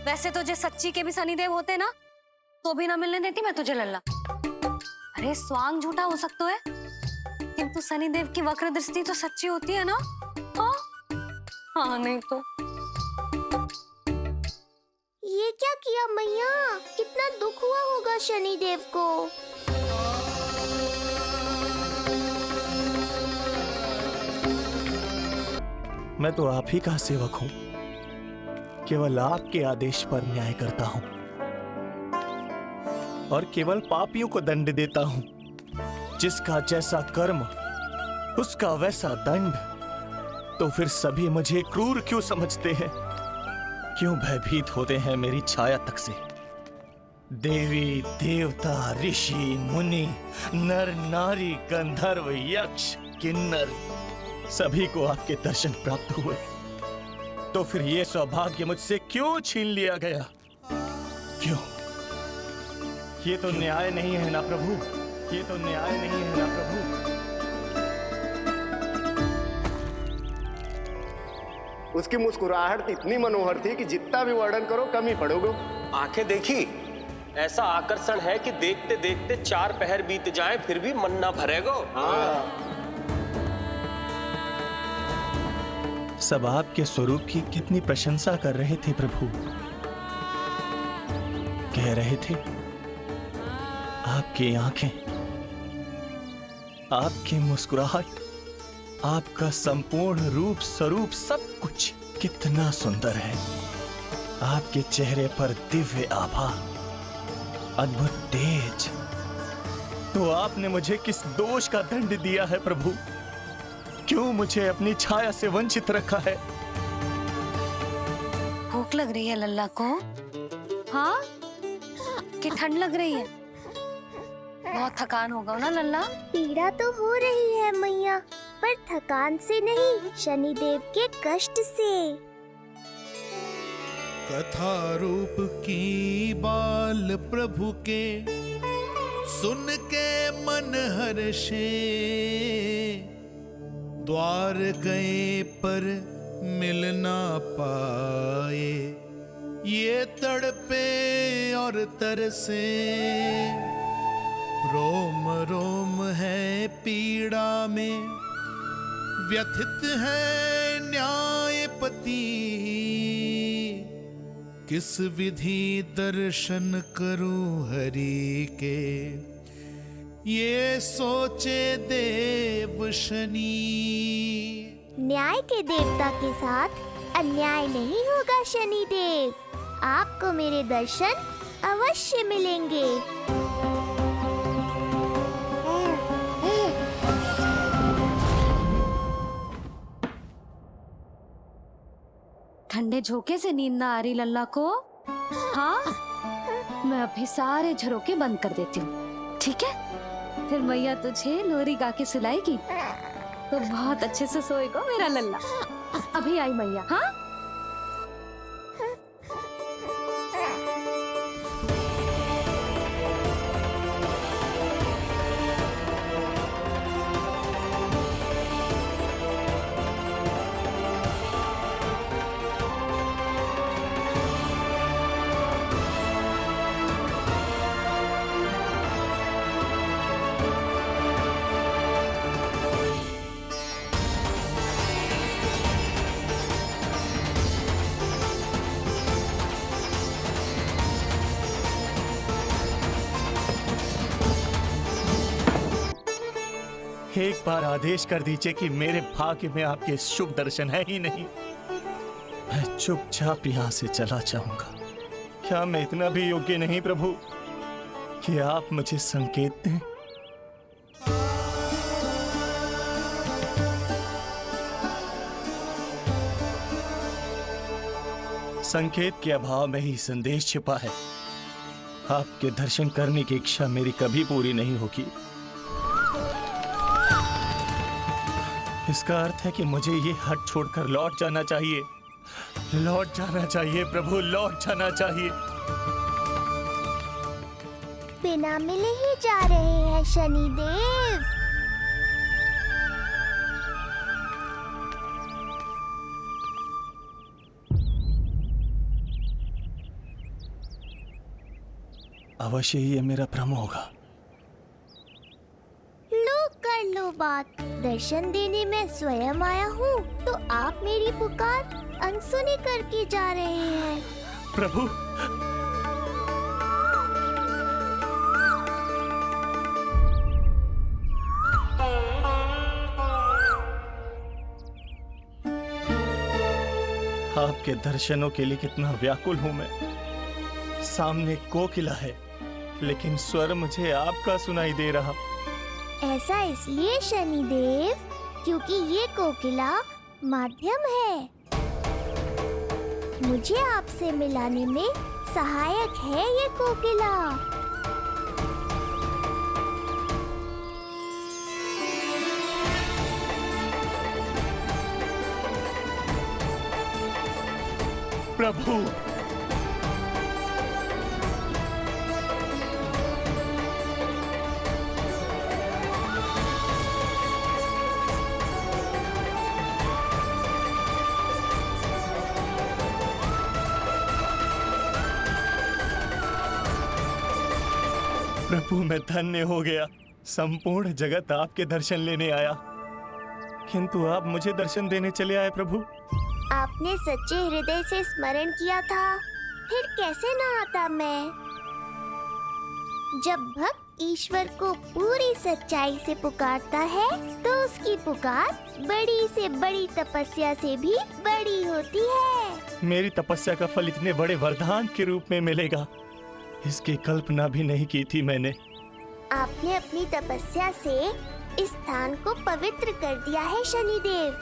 वैसे तो जे सच्ची के भी शनिदेव होते ना तो भी ना मिलने देती मैं तुझे लल्ला। अरे स्वांग झूठा हो सकता है किंतु शनिदेव की वक्र दृष्टि तो सच्ची होती है ना। हाँ हाँ नहीं तो। ये क्या किया मैया, कितना दुख हुआ होगा शनिदेव को। मैं तो आप ही का सेवक हूं, केवल आपके आदेश पर न्याय करता हूं और केवल पापियों को दंड देता हूं। जिसका जैसा कर्म उसका वैसा दंड। तो फिर सभी मुझे क्रूर क्यों समझते हैं? क्यों भयभीत होते हैं मेरी छाया तक से? देवी देवता ऋषि मुनि नर नारी गंधर्व यक्ष किन्नर सभी को आपके दर्शन प्राप्त हुए। तो फिर ये सौभाग्य मुझसे क्यों छीन लिया गया? क्यों? ये तो न्याय नहीं है ना प्रभु, ये तो न्याय नहीं है ना प्रभु। उसकी मुस्कुराहट इतनी मनोहर थी कि जितना भी वर्णन करो कम ही पड़ोगे। आंखें देखी, ऐसा आकर्षण है कि देखते देखते 4 पहर बीत जाएं फिर भी मन ना भरेगो। सब आपके स्वरूप की कितनी प्रशंसा कर रहे थे प्रभु। कह रहे थे आपकी आंखें, आपकी मुस्कुराहट, आपका संपूर्ण रूप स्वरूप सब कुछ कितना सुंदर है। आपके चेहरे पर दिव्य आभा, अद्भुत तेज। तो आपने मुझे किस दोष का दंड दिया है प्रभु? क्यों मुझे अपनी छाया से वंचित रखा है? भूख लग रही है लल्ला को? हाँ कि ठंड लग रही है? बहुत थकान होगा ना लल्ला? पीड़ा तो हो रही है मैया, पर थकान से नहीं, शनिदेव के कष्ट से। कथा रूप की बाल प्रभु के सुन के मन हर्षे, द्वार गए पर मिल ना पाए, ये तड़पे और तरसे, रोम रोम है पीड़ा में, व्यथित है न्यायपति, किस विधि दर्शन करूं हरि के, ये सोचे देव शनि। न्याय के देवता के साथ अन्याय नहीं होगा शनिदेव, आपको मेरे दर्शन अवश्य मिलेंगे। ठंडे झोंके से नींद ना आ रही लल्ला को? हाँ मैं अभी सारे झरोके बंद कर देती हूँ, ठीक है? फिर मैया तुझे लोरी गा के सुलाएगी तो बहुत अच्छे से सोएगा मेरा लल्ला। अभी आई मैया। हाँ एक बार आदेश कर दीजिए कि मेरे भाग्य में आपके शुभ दर्शन है ही नहीं, मैं चुपचाप यहां से चला जाऊंगा। क्या मैं इतना भी योग्य नहीं प्रभु कि आप मुझे संकेत दें? संकेत के अभाव में ही संदेश छिपा है। आपके दर्शन करने की इच्छा मेरी कभी पूरी नहीं होगी। इसका अर्थ है कि मुझे ये हट छोड़कर लौट जाना चाहिए, लौट जाना चाहिए प्रभु, लौट जाना चाहिए। बिना मिले ही जा रहे हैं शनिदेव। अवश्य ही ये मेरा भ्रम होगा। लो कर लो बात, दर्शन देने मैं स्वयं आया हूँ तो आप मेरी पुकार अनसुनी करके जा रहे हैं। प्रभु, आपके दर्शनों के लिए कितना व्याकुल हूं मैं। सामने कोकिला है लेकिन स्वर मुझे आपका सुनाई दे रहा। ऐसा इसलिए शनिदेव क्योंकि ये कोकिला माध्यम है, मुझे आपसे मिलाने में सहायक है ये कोकिला। प्रभु, प्रभु मैं धन्य हो गया। संपूर्ण जगत आपके दर्शन लेने आया, किंतु आप मुझे दर्शन देने चले आए। प्रभु, आपने सच्चे हृदय से स्मरण किया था, फिर कैसे न आता मैं। जब भक्त ईश्वर को पूरी सच्चाई से पुकारता है तो उसकी पुकार बड़ी से बड़ी तपस्या से भी बड़ी होती है। मेरी तपस्या का फल इतने बड़े वरदान के रूप में मिलेगा, इसकी कल्पना भी नहीं की थी मैंने। आपने अपनी तपस्या से इस स्थान को पवित्र कर दिया है शनिदेव।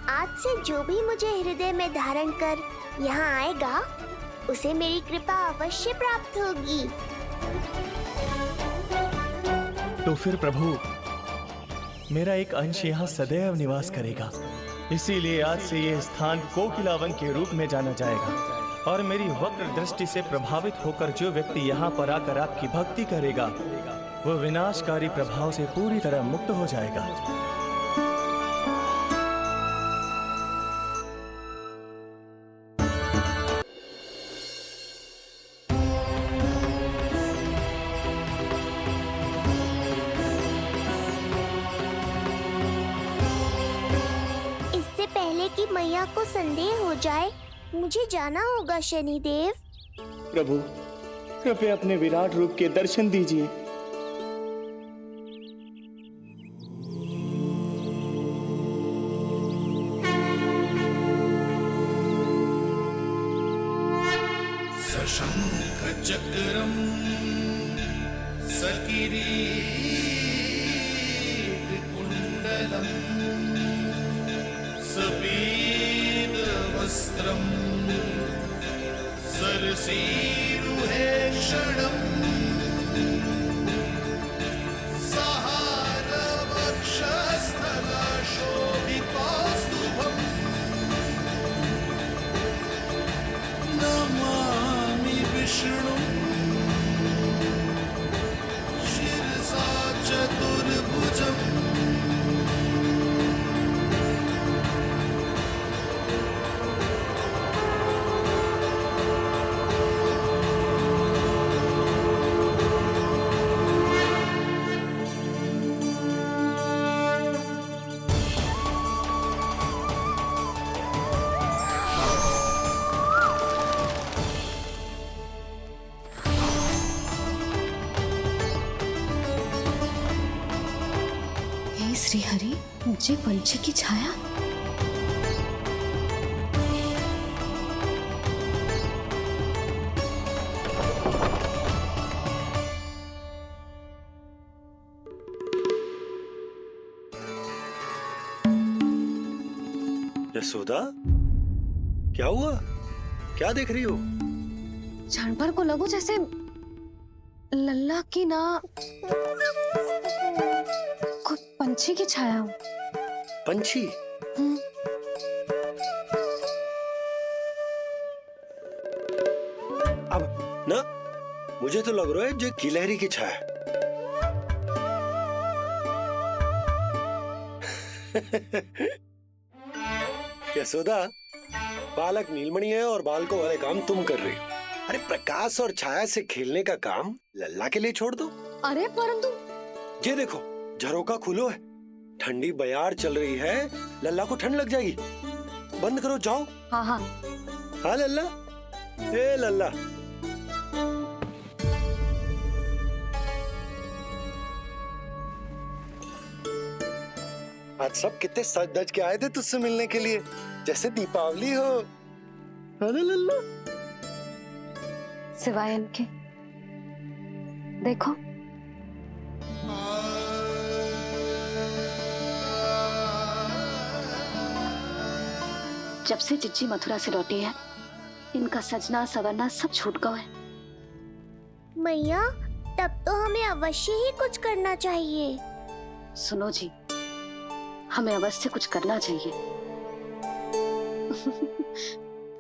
आज से जो भी मुझे हृदय में धारण कर यहाँ आएगा उसे मेरी कृपा अवश्य प्राप्त होगी। तो फिर प्रभु, मेरा एक अंश यहाँ सदैव निवास करेगा, इसीलिए आज से ये स्थान कोकिलावन के रूप में जाना जाएगा। और मेरी वक्र दृष्टि से प्रभावित होकर जो व्यक्ति यहाँ पर आकर आपकी भक्ति करेगा वो विनाशकारी प्रभाव से पूरी तरह मुक्त हो जाएगा। इससे पहले कि मैया को संदेह हो जाए मुझे जाना होगा शनिदेव। प्रभु, कृपया अपने विराट रूप के दर्शन दीजिए। सशंख चक्रम सकिरीट कुंडलम सपीत वस्त्रम सरसीरुहे क्षणम सहारवक्षस्थलशोभितौस्तुभम् नमामि विष्णुं शिरसा चतुर्भुजम्। श्री हरि, मुझे पंछी की छाया। यशोदा, क्या हुआ? क्या देख रही हो? जानवर को लगो जैसे लल्ला की ना कोई पंछी की छाया हो। पंछी? अब ना मुझे तो लग रहा है जो गिलहरी की छाया। यशोदा, बालक नीलमणि है और बालकों वाले काम तुम कर रही हो। अरे प्रकाश और छाया से खेलने का काम लल्ला के लिए छोड़ दो। अरे परंतु ये देखो, झरोका खुलो है, ठंडी बयार चल रही है, लल्ला को ठंड लग जाएगी। बंद करो, जाओ। हाँ हाँ हाँ लल्ला, ए लल्ला। आज सब कितने सज धज के आए थे तुझसे मिलने के लिए, जैसे दीपावली हो। अरे लल्ला, सिवाय इनके देखो। जब से चिच्ची मथुरा से लौटी है, इनका सजना सवरना सब छूट गया है। मैया, तब तो हमें अवश्य ही कुछ करना चाहिए। सुनो जी, हमें अवश्य कुछ करना चाहिए।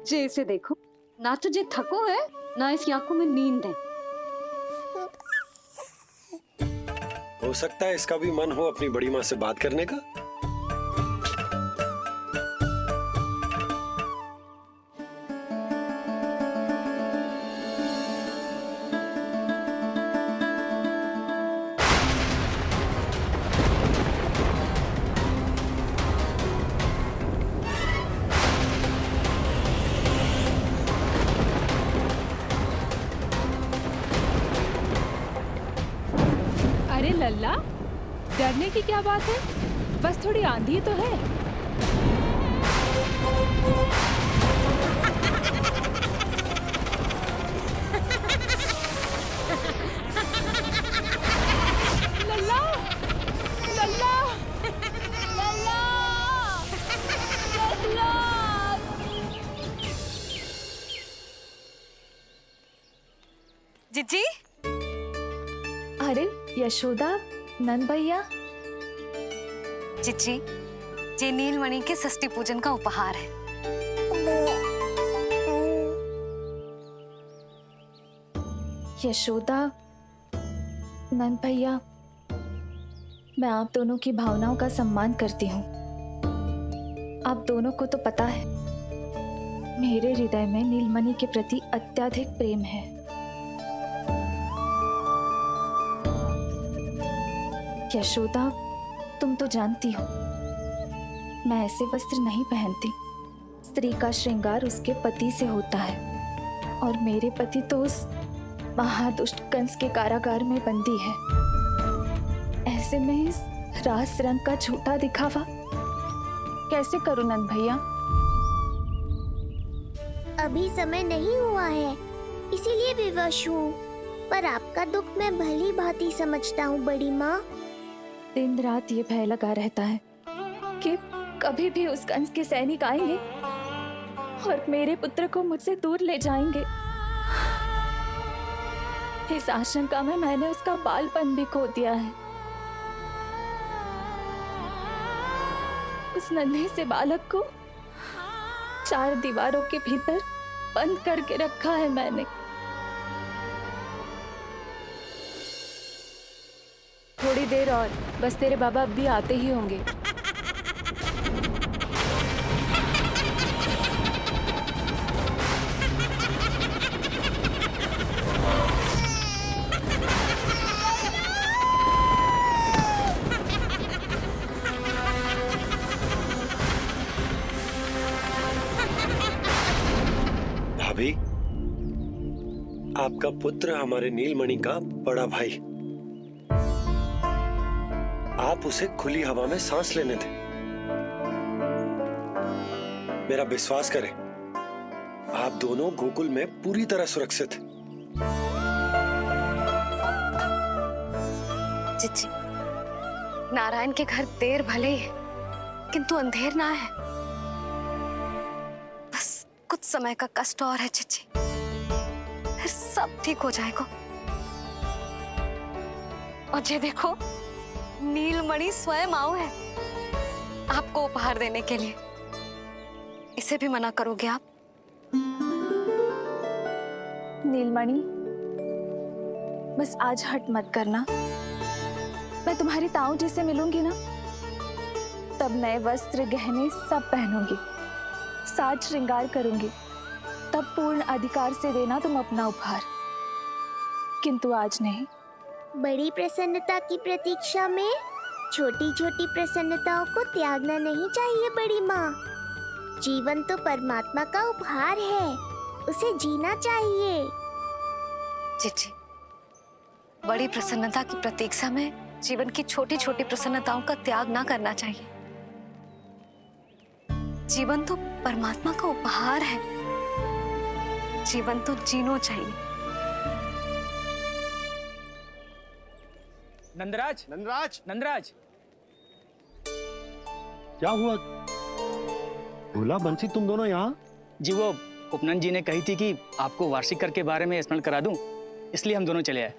जे इसे देखो, ना तो जे थको है, ना इसकी आंखों में नींद है। हो सकता है इसका भी मन हो अपनी बड़ी माँ से बात करने का। अरे लल्ला, डरने की क्या बात है? बस थोड़ी आंधी तो है। लल्ला, लल्ला, लल्ला, लल्ला। जिज्जी, अरे यशोदा, नंद भैया। जिज्जी, ये नीलमणि के षष्ठी पूजन का उपहार है। यशोदा, नंद भैया, मैं आप दोनों की भावनाओं का सम्मान करती हूँ। आप दोनों को तो पता है, मेरे हृदय में नीलमणि के प्रति अत्यधिक प्रेम है। यशोदा, तुम तो जानती हो, मैं ऐसे वस्त्र नहीं पहनती। स्त्री का श्रृंगार उसके पति से होता है, और मेरे पति तो उस महादुष्ट कंस के कारागार में बंदी है। ऐसे में इस रास रंग का झूठा दिखावा कैसे करूं नंद भैया? अभी समय नहीं हुआ है, इसीलिए विवश हूँ। पर आपका दुख मैं भली भांति समझता हूँ बड़ी माँ। दिन रात ये भय लगा रहता है कि कभी भी उस कंस के सैनिक आएंगे और मेरे पुत्र को मुझसे दूर ले जाएंगे। इस आशंका में मैंने उसका बालपन भी खो दिया है। उस नन्हे से बालक को 4 दीवारों के भीतर बंद करके रखा है मैंने। थोड़ी देर और, बस तेरे बाबा अब भी आते ही होंगे। भाभी, आपका पुत्र हमारे नीलमणि का बड़ा भाई। आप उसे खुली हवा में सांस लेने दें। मेरा विश्वास करें, आप दोनों गोकुल में पूरी तरह सुरक्षित हैं। जिज्जी, नारायण के घर देर भले ही है, किंतु अंधेर ना है। बस कुछ समय का कष्ट और है जिज्जी, फिर सब ठीक हो जाएगा। और ये देखो, नीलमणि स्वयं आओ है आपको उपहार देने के लिए। इसे भी मना करोगे आप? नीलमणि, बस आज हट मत करना। मैं तुम्हारी ताऊ जी से मिलूंगी ना, तब नए वस्त्र गहने सब पहनूंगी, साज श्रृंगार करूंगी, तब पूर्ण अधिकार से देना तुम अपना उपहार, किंतु आज नहीं। बड़ी प्रसन्नता की प्रतीक्षा में छोटी छोटी प्रसन्नताओं को त्यागना नहीं चाहिए बड़ी माँ। जीवन तो परमात्मा का उपहार है, उसे जीना चाहिए। चिची, बड़ी प्रसन्नता की प्रतीक्षा में जीवन की छोटी छोटी प्रसन्नताओं का त्याग ना करना चाहिए। जीवन तो परमात्मा का उपहार है, जीवन तो जीना चाहिए। नंदराज, नंदराज, नंदराज, क्या हुआ? भोला बंसी तुम दोनों यहाँ? जी वो उपनंद जी ने कही थी कि आपको वार्षिक कर के बारे में स्मरण करा दूं, इसलिए हम दोनों चले आए।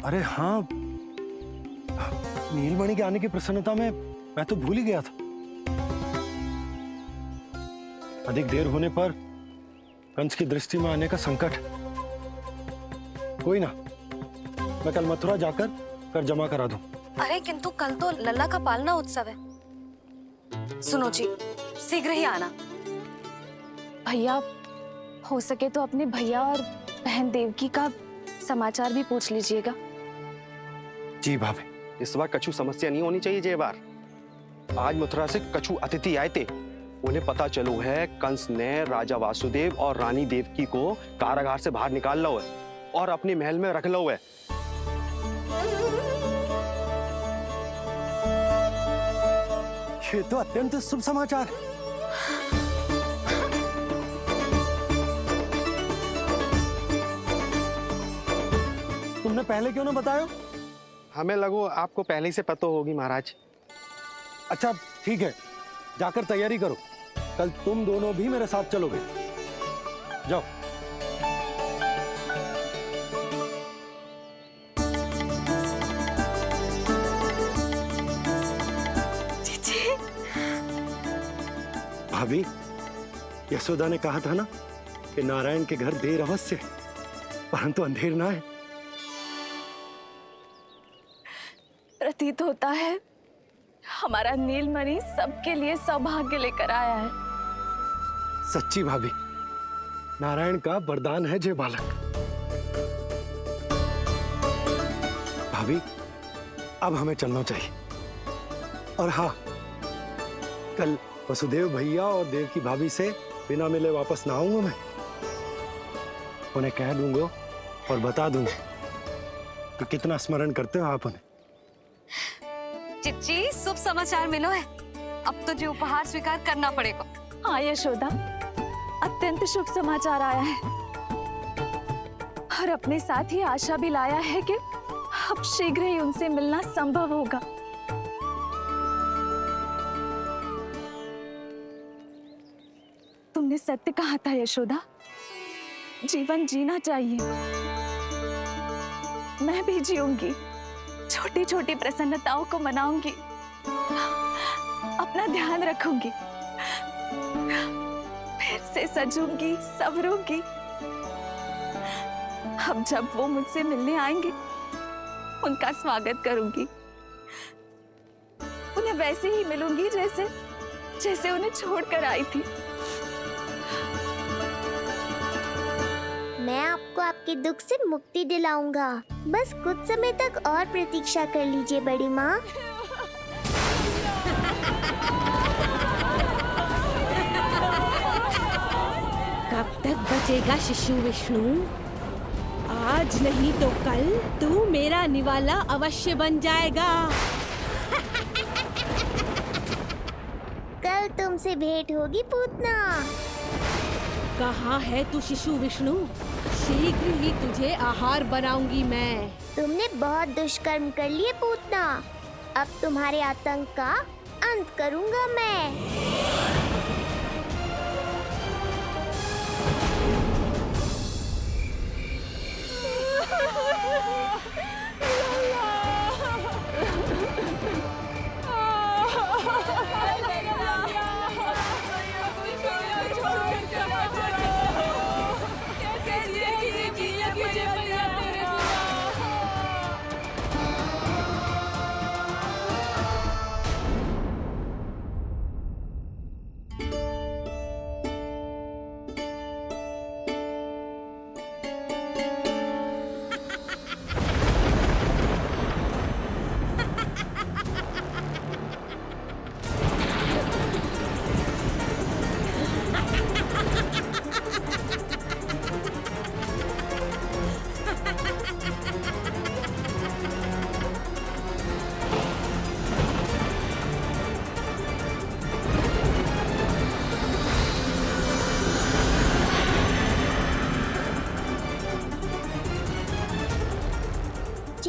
अरे हाँ, नीलमणि के आने की प्रसन्नता में मैं तो भूल ही गया था। अधिक देर होने पर कंस की दृष्टि में आने का संकट। कोई ना, मैं कल मथुरा जाकर कर जमा करा दूं। अरे किंतु कल तो लल्ला का पालना उत्सव है। सुनो जी, शीघ्र ही आना। भैया, हो सके तो अपने भैया और बहन देवकी का समाचार भी पूछ लीजिएगा। जी भाभी। इस बार कछु समस्या नहीं होनी चाहिए। ये बार आज मथुरा से कछु अतिथि आए थे, उन्हें पता चलो है कंस ने राजा वासुदेव और रानी देवकी को कारागार से बाहर निकाल लो है और अपने महल में रख लो है। ये तो अत्यंत शुभ समाचार है। तुमने पहले क्यों ना बताया? हमें लगो आपको पहले ही से पता होगी महाराज। अच्छा ठीक है, जाकर तैयारी करो, कल तुम दोनों भी मेरे साथ चलोगे। जाओ। भाभी, यशोदा ने कहा था ना कि नारायण के घर देर अवश्य, परंतु अंधेर ना है। प्रतीत होता है हमारा नीलमणि सबके लिए सौभाग्य लेकर आया है। सच्ची भाभी, नारायण का वरदान है जे बालक। भाभी, अब हमें चलना चाहिए। और हाँ, कल वसुदेव भैया और देवकी भाभी से बिना मिले वापस ना आऊंगा मैं। उन्हें कह दूंगा और बता दूंगा कि कितना स्मरण करते हो आप उन्हें। चिच्ची, शुभ समाचार मिलो है। अब तो जो उपहार स्वीकार करना पड़ेगा। हाँ यशोदा, अत्यंत शुभ समाचार आया है और अपने साथ ही आशा भी लाया है कि अब शीघ्र ही उनसे मिलना संभव होगा। तुमने सत्य कहा था यशोदा, जीवन जीना चाहिए। मैं भी जीऊंगी, छोटी छोटी प्रसन्नताओं को मनाऊंगी, अपना ध्यान रखूंगी, फिर से सजूंगी, संवरूंगी। अब जब वो मुझसे मिलने आएंगे, उनका स्वागत करूंगी। उन्हें वैसे ही मिलूंगी जैसे जैसे उन्हें छोड़कर आई थी। मैं आपको आपके दुख से मुक्ति दिलाऊंगा। बस कुछ समय तक और प्रतीक्षा कर लीजिए बड़ी माँ। कब तक बचेगा शिशु विष्णु? आज नहीं तो कल तू मेरा निवाला अवश्य बन जाएगा। कल तुमसे भेंट होगी पूतना। कहाँ है तू शिशु विष्णु? शीघ्र ही तुझे आहार बनाऊंगी मैं। तुमने बहुत दुष्कर्म कर लिए पूतना, अब तुम्हारे आतंक का अंत करूंगा मैं।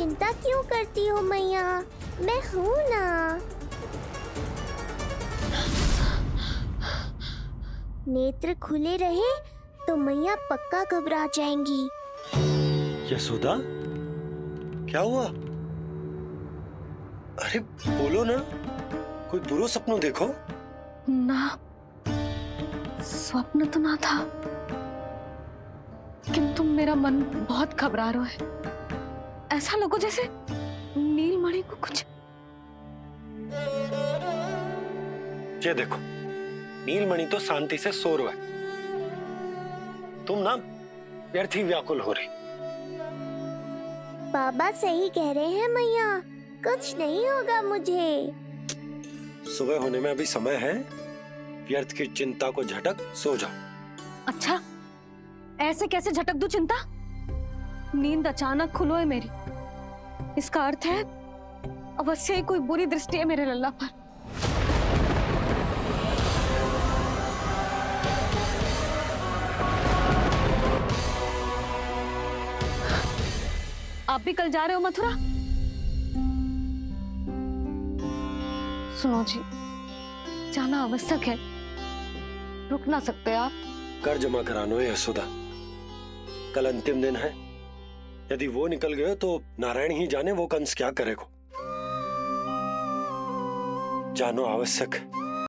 चिंता क्यों करती हो मैया? मैं हूँ ना। नेत्र खुले रहे तो मैया पक्का घबरा जाएंगी। यशोदा, क्या हुआ? अरे बोलो ना, कोई बुरा सपना देखो। ना, स्वप्न तो ना था, किंतु मेरा मन बहुत घबरा रहा है। ऐसा लगो जैसे नीलमणि को कुछ। ये देखो, नीलमणि तो शांति से सो रहा है, तुम ना व्यर्थ ही व्याकुल हो रही। बाबा सही कह रहे हैं मैया, कुछ नहीं होगा मुझे। सुबह होने में अभी समय है, व्यर्थ की चिंता को झटक सो जाओ। अच्छा, ऐसे कैसे झटक दूं चिंता? नींद अचानक खुलो है मेरी, इसका अर्थ है अवश्य ही कोई बुरी दृष्टि है मेरे लल्ला पर। आप भी कल जा रहे हो मथुरा? सुनो जी, जाना आवश्यक है, रुक ना सकते आप। कर जमा करानो है यशोदा, कल अंतिम दिन है। यदि वो निकल गए तो नारायण ही जाने वो कंस क्या करेगा। जानो आवश्यक है।